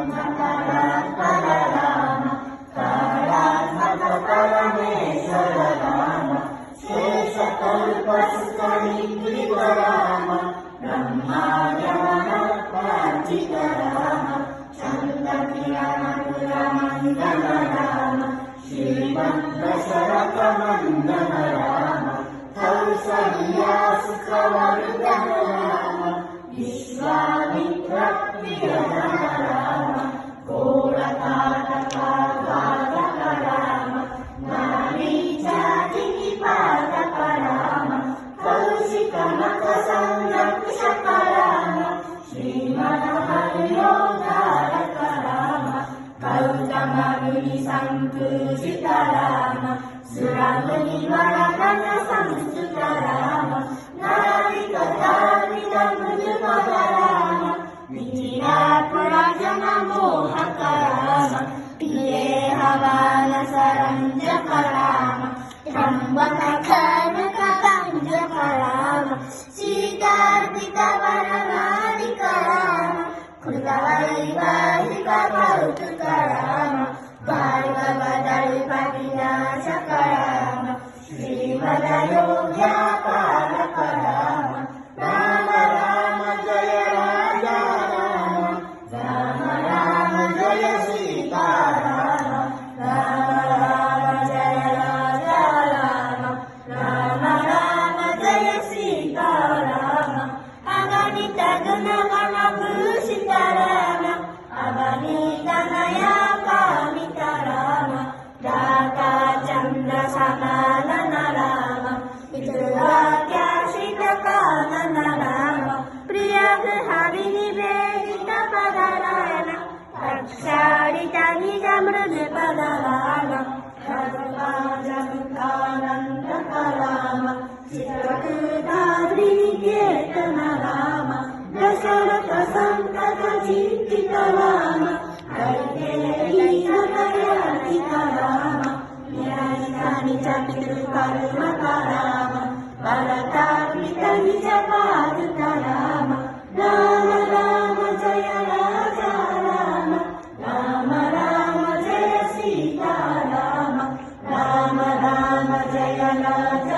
परात्पर राम कालात्मक परमेश्वर राम शेषकल्पसुतनिद्रित राम ब्रह्मार्यमनोपार्जित राम चन्द्रकिरणपुरमण्डल राम श्रीमद्दशरथनन्दन राम कौसल्यासुतवर्धन राम विश्वामित्रप्रिय राम घोरताटकाघातक राम नारीजातिनिपातक राम कौशिकनखसंरक्षक राम श्रीमनोहर्योद्धारक राम गौतममुनिसम्पूजित राम सुरमुनिवरगण संस्तुत राम नारिकतार्पितमृदुपद राम मिथिलापुरजनमोहक राम प्रियेहवानसरञ्जक राम त्र्यम्बकखड्गभञ्जक राम सीतार्पितवरमालिक राम कृतवैवाहिक कौतुक राम भार्गवदल्पविनाशक राम श्रीमदयोग्यपालक राम राम राम जय राजा राम राम राम जय सीता राम राम राम जय राजा राम राम राम जय सीता राम अगणित गुणगण भूषित राम अगणित नया कामित राम दाता चन्द्र समानन राम पितृवाक्याश्रित कानन राम प्रिय गृहविनिवेदित पद राम रक्षाडित निज मृद पद राम सर्वकानन्दक राम चित्रकूटाद्रिनिकेतन राम दशरथ सन्तत चिन्तित राम कैकेयीसमयाचित राम न्यायिकानि च पितृकर्मक राम भरतार्पित निज पादुक राम राम राम जय राजा राम राम राम जय सीता राम राम राम जय राजा